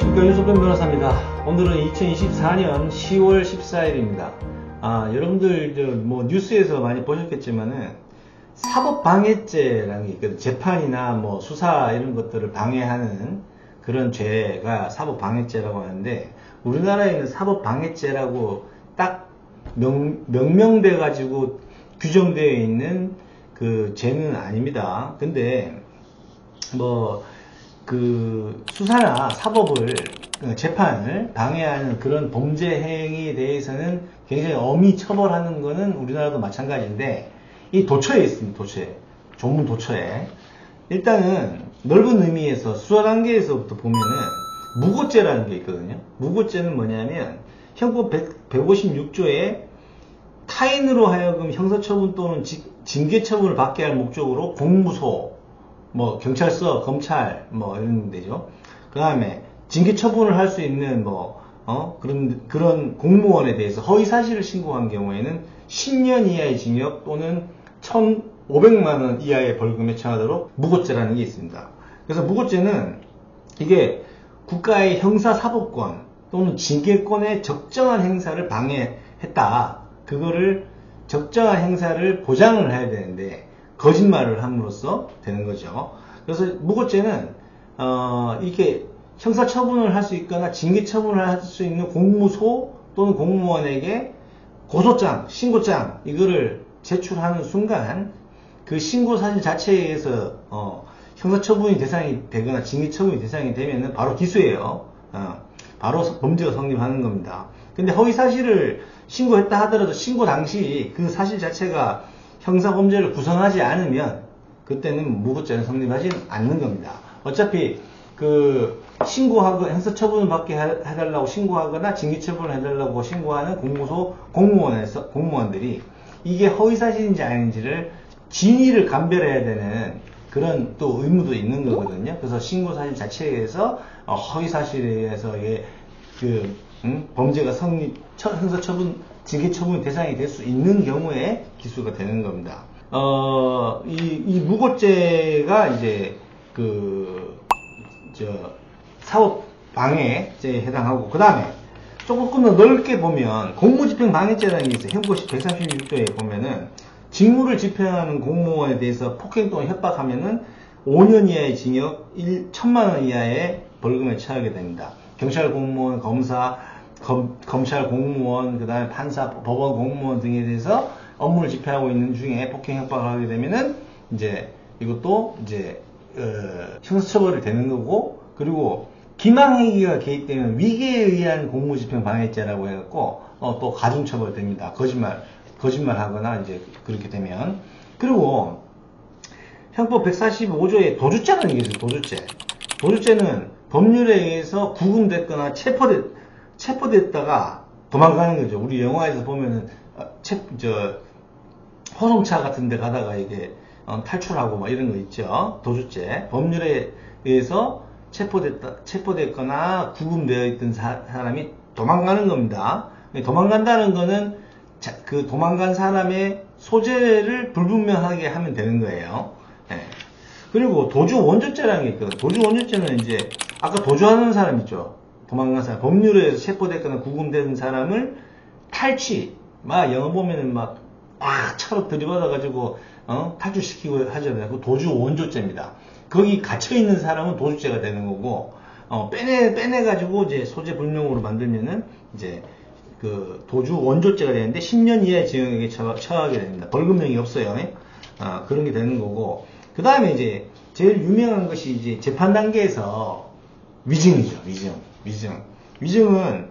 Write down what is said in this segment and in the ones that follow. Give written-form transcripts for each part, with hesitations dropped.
안녕하십니까, 윤석병 변호사입니다. 오늘은 2024년 10월 14일입니다. 여러분들 뉴스에서 많이 보셨겠지만은 사법방해죄라는 게 있거든요. 재판이나 수사 이런 것들을 방해하는 그런 죄가 사법방해죄라고 하는데, 우리나라에는 사법방해죄라고 딱 명명돼 가지고 규정되어 있는 그 죄는 아닙니다. 근데 수사나 사법을, 재판을 방해하는 그런 범죄 행위에 대해서는 굉장히 엄히 처벌하는 거는 우리나라도 마찬가지인데, 이 도처에 있습니다. 도처에. 조문 도처에. 일단은 넓은 의미에서 수사 단계에서부터 보면은 무고죄라는 게 있거든요. 무고죄는 뭐냐면 형법 156조에 타인으로 하여금 형사처분 또는 징계처분을 받게 할 목적으로 공무소, 경찰서, 검찰, 이런 데죠. 그 다음에 징계처분을 할 수 있는, 그런 공무원에 대해서 허위사실을 신고한 경우에는 10년 이하의 징역 또는 1,500만원 이하의 벌금에 처하도록 무고죄라는 게 있습니다. 그래서 무고죄는 이게 국가의 형사사법권 또는 징계권의 적정한 행사를 방해했다. 그거를 적정한 행사를 보장을 해야 되는데, 거짓말을 함으로써 되는 거죠. 그래서 무고죄는 이렇게 형사처분을 할 수 있거나 징계처분을 할 수 있는 공무소 또는 공무원에게 고소장, 신고장 이거를 제출하는 순간 그 신고사실 자체에 의해서 형사처분이 대상이 되거나 징계처분이 대상이 되면은 바로 기소예요. 바로 범죄가 성립하는 겁니다. 근데 허위사실을 신고했다 하더라도 신고 당시 그 사실 자체가 형사범죄를 구성하지 않으면 그때는 무고죄는 성립하지 않는 겁니다. 어차피 신고하고 형사처분을 받게 해달라고 신고하거나 징계처분을 해달라고 신고하는 공무소 공무원들이 이게 허위사실인지 아닌지를 진위를 감별해야 되는 그런 또 의무도 있는 거거든요. 그래서 신고사실 자체에 의해서 허위사실에 의해서의 범죄가 형사처분, 징계처분 대상이 될 수 있는 경우에 기소가 되는 겁니다. 이 무고죄가 이제 사법방해죄에 해당하고, 그 다음에 조금 더 넓게 보면 공무집행방해죄라는 게 있어요. 형법 136조에 보면은 직무를 집행하는 공무원에 대해서 폭행 또는 협박하면은 5년 이하의 징역, 1,000만원 이하의 벌금에 처하게 됩니다. 경찰 공무원, 검사, 검찰 공무원, 그 다음에 판사, 법원 공무원 등에 대해서 업무를 집행하고 있는 중에 폭행 협박을 하게 되면은 이것도 형사처벌이 되는 거고, 그리고 기망행위가 개입되면 위계에 의한 공무집행방해죄라고 해갖고 또 가중처벌 됩니다. 거짓말하거나 그렇게 되면. 그리고 형법 145조에 도주죄라는 게 있어요. 도주죄는 법률에 의해서 구금됐거나 체포됐다가 도망가는 거죠. 우리 영화에서 보면은 호송차 같은 데 가다가 이게 탈출하고 이런 거 있죠. 도주죄. 법률에 의해서 체포됐거나 구금되어 있던 사람이 도망가는 겁니다. 도망간다는 거는 그 도망간 사람의 소재를 불분명하게 하면 되는 거예요. 네. 그리고 도주원조죄라는 게 있거든요. 도주원조죄는 아까 도주하는 사람 있죠. 도망간 사람. 법률에 의해서 체포됐거나 구금된 사람을 영어 보면은 차로 들이받아가지고, 탈출시키고 하잖아요. 그 도주원조죄입니다. 거기 갇혀있는 사람은 도주죄가 되는 거고, 빼내가지고 소재 불명으로 만들면은 도주원조죄가 되는데 10년 이하의 징역에 처하게 됩니다. 벌금형이 없어요. 그런 게 되는 거고, 그 다음에 제일 유명한 것이 재판 단계에서 위증이죠. 위증은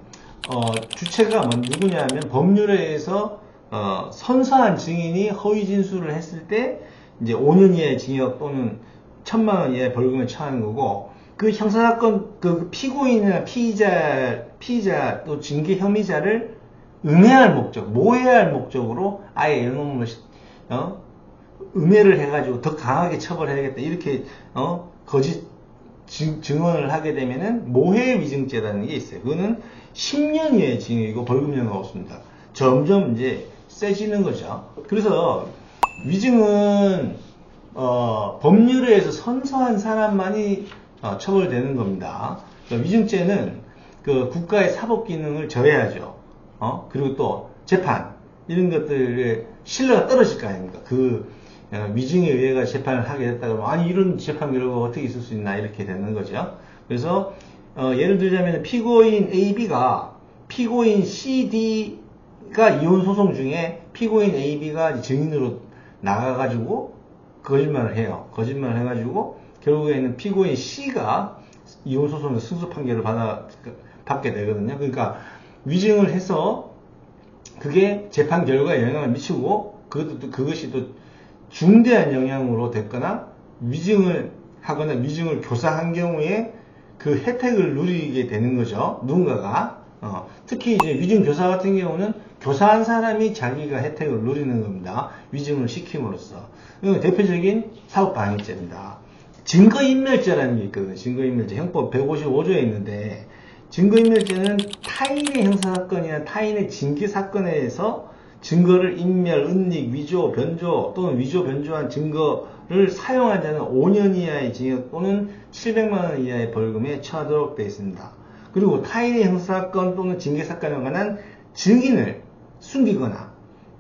주체가 누구냐면 법률에 의해서 선서한 증인이 허위 진술을 했을 때 5년 이하의 징역 또는 1,000만원 이하의 벌금에 처하는 거고, 그 형사사건 피고인이나 피의자 또 징계 혐의자를 모해할 목적으로 아예 이놈을 음해를 해가지고 더 강하게 처벌해야겠다, 이렇게 거짓 증언을 하게 되면은 모해위증죄라는 게 있어요. 그거는 10년 이하의 징역이고 벌금형이 없습니다. 점점 세지는 거죠. 그래서 위증은 법률에 의해서 선서한 사람만이 처벌되는 겁니다. 그러니까 위증죄는 그 국가의 사법 기능을 저해하죠. 그리고 또 재판 이런 것들의 신뢰가 떨어질 거 아닙니까? 위증에 의해가 재판을 하게 됐다 그러면 아니 이런 재판 결과가 어떻게 있을 수 있나 이렇게 되는 거죠. 그래서 예를 들자면 피고인 AB가 피고인 CD가 이혼 소송 중에 피고인 AB가 증인으로 나가가지고 거짓말을 해요. 거짓말을 해가지고 결국에는 피고인 C가 이혼 소송에서 승소 판결을 받게 되거든요. 그러니까 위증을 해서 그게 재판 결과에 영향을 미치고 그것이 또 중대한 영향으로 됐거나 위증을 하거나 위증을 교사한 경우에 그 혜택을 누리게 되는 거죠. 누군가가. 특히 이제 위증 교사 같은 경우는 교사한 사람이 자기가 혜택을 누리는 겁니다. 위증을 시킴으로써. 이건 대표적인 사법방해죄입니다. 증거인멸죄라는 게 있거든요. 증거인멸죄. 형법 155조에 있는데 증거인멸죄는 타인의 형사사건이나 타인의 징계사건에서 증거를 인멸, 은닉, 위조, 변조 또는 위조, 변조한 증거를 사용한 자는 5년 이하의 징역 또는 700만원 이하의 벌금에 처하도록 되어 있습니다. 그리고 타인의 형사사건 또는 징계사건에 관한 증인을 숨기거나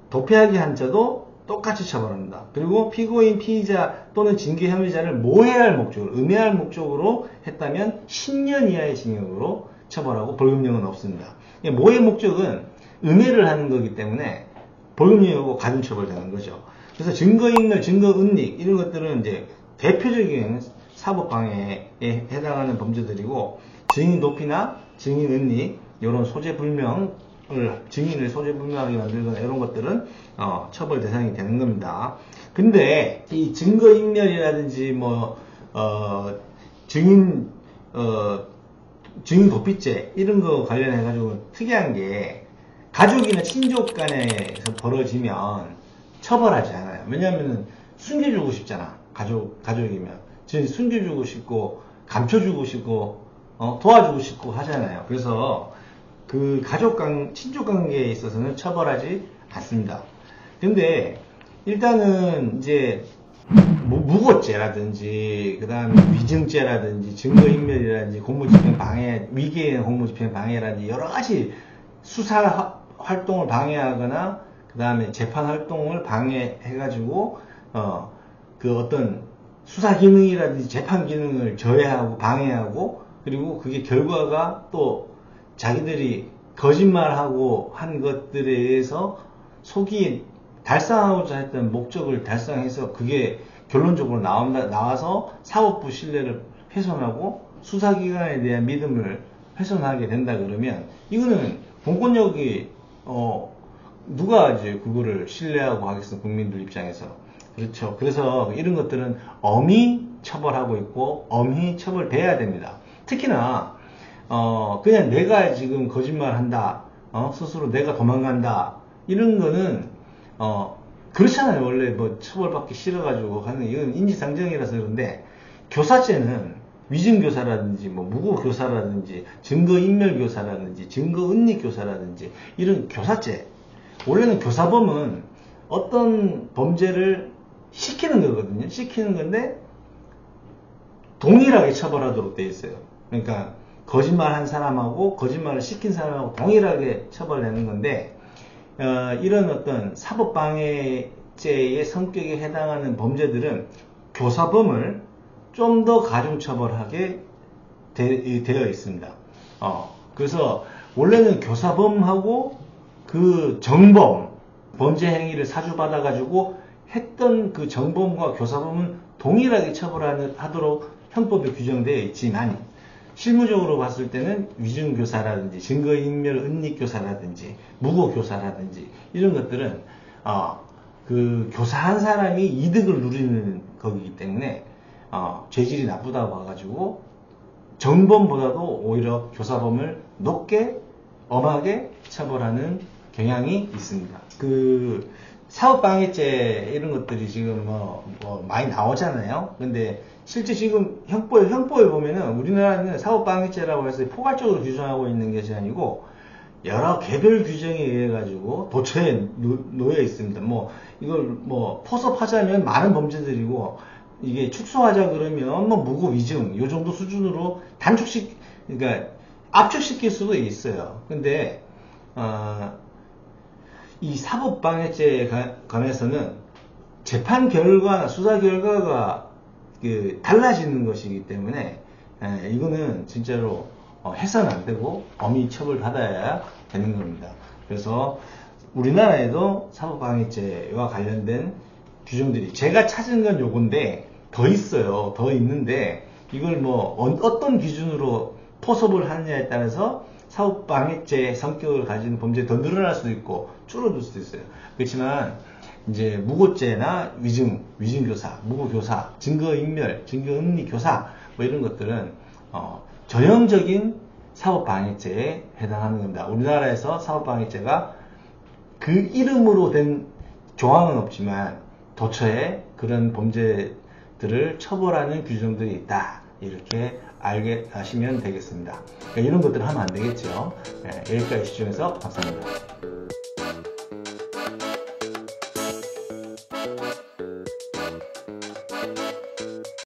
도피하게 한 자도 똑같이 처벌합니다. 그리고 피고인, 피의자 또는 징계 혐의자를 모해할 목적으로, 음해할 목적으로 했다면 10년 이하의 징역으로 처벌하고 벌금형은 없습니다. 모해 목적은 음해를 하는 거기 때문에 벌금형하고 가중처벌되는 거죠. 그래서 증거인멸, 증거은닉 이런 것들은 이제 대표적인 사법방해에 해당하는 범죄들이고 증인 도피나 증인 은닉 이런 소재불명을 증인을 소재불명하게 만들거나 이런 것들은 처벌 대상이 되는 겁니다. 근데 이 증거인멸이라든지 증인 도피죄 이런 거 관련해 가지고 특이한 게 가족이나 친족 간에서 벌어지면 처벌하지 않아요. 왜냐하면 숨겨주고 싶잖아. 가족이면 숨겨주고 싶고 감춰주고 싶고 도와주고 싶고 하잖아요. 그래서 그 친족 관계에 있어서는 처벌하지 않습니다. 근데 일단은 이제 무고죄라든지 그 다음에 위증죄라든지 증거인멸이라든지 공무집행 방해, 위계의 공무집행 방해라든지 여러 가지 수사 활동을 방해하거나 그 다음에 재판 활동을 방해해가지고 그 어떤 수사 기능이라든지 재판 기능을 저해하고 방해하고 그리고 그게 결과가 또 자기들이 거짓말하고 한 것들에 의해서 속이 달성하고자 했던 목적을 달성해서 그게 결론적으로 나와서 사법부 신뢰를 훼손하고 수사기관에 대한 믿음을 훼손하게 된다 그러면 이거는 공권력이 누가 이제 그거를 신뢰하고 하겠어, 국민들 입장에서. 그렇죠. 그래서 이런 것들은 엄히 처벌하고 있고 엄히 처벌돼야 됩니다. 특히나 그냥 내가 지금 거짓말한다, 스스로 내가 도망간다 이런 거는 그렇잖아요. 원래 처벌받기 싫어가지고 하는 이건 인지상정이라서 그런데 교사죄는 위증교사라든지 무고교사라든지 증거인멸교사라든지 증거은닉교사라든지 이런 교사죄 원래는 교사범은 어떤 범죄를 시키는 거거든요. 시키는 건데 동일하게 처벌하도록 되어 있어요. 그러니까 거짓말한 사람하고 거짓말을 시킨 사람하고 동일하게 처벌되는 건데 이런 어떤 사법방해죄의 성격에 해당하는 범죄들은 교사범을 좀 더 가중처벌하게 되어 있습니다. 그래서 원래는 교사범하고 그 정범, 범죄 행위를 사주받아가지고 했던 그 정범과 교사범은 동일하게 처벌하도록 형법에 규정되어 있지만 실무적으로 봤을 때는 위증교사라든지 증거인멸 은닉교사라든지 무고교사라든지 이런 것들은 그 교사한 사람이 이득을 누리는 거기 때문에 죄질이 나쁘다고 봐가지고 정범보다도 오히려 교사범을 높게 엄하게 처벌하는 경향이 있습니다. 그 사업방해죄 이런 것들이 지금 많이 나오잖아요. 근데 실제 지금 형법에 보면은 우리나라는 사업방해죄라고 해서 포괄적으로 규정하고 있는 것이 아니고 여러 개별 규정에 의해 가지고 도처에 놓여 있습니다. 이걸 포섭하자면 많은 범죄들이고 이게 축소하자 그러면 무고 위증 요 정도 수준으로 그러니까 압축시킬 수도 있어요. 근데 이 사법방해죄에 관해서는 재판 결과나 수사 결과가 달라지는 것이기 때문에 이거는 진짜로 해서는 안 되고 엄히 처벌받아야 되는 겁니다. 그래서 우리나라에도 사법방해죄와 관련된 규정들이 제가 찾은 건 요건데 더 있어요. 더 있는데 이걸 뭐 어떤 기준으로 포섭을 하느냐에 따라서 사법방해죄 성격을 가지는 범죄가 더 늘어날 수도 있고 줄어들 수도 있어요. 그렇지만 이제 무고죄나 위증교사, 무고교사, 증거인멸, 증거음리교사 뭐 이런 것들은 전형적인 사법방해죄에 해당하는 겁니다. 우리나라에서 사법방해죄가 그 이름으로 된 조항은 없지만 도처에 그런 범죄들을 처벌하는 규정들이 있다. 이렇게 아시면 되겠습니다. 이런 것들을 하면 안 되겠죠. 여기까지 시청해서 감사합니다.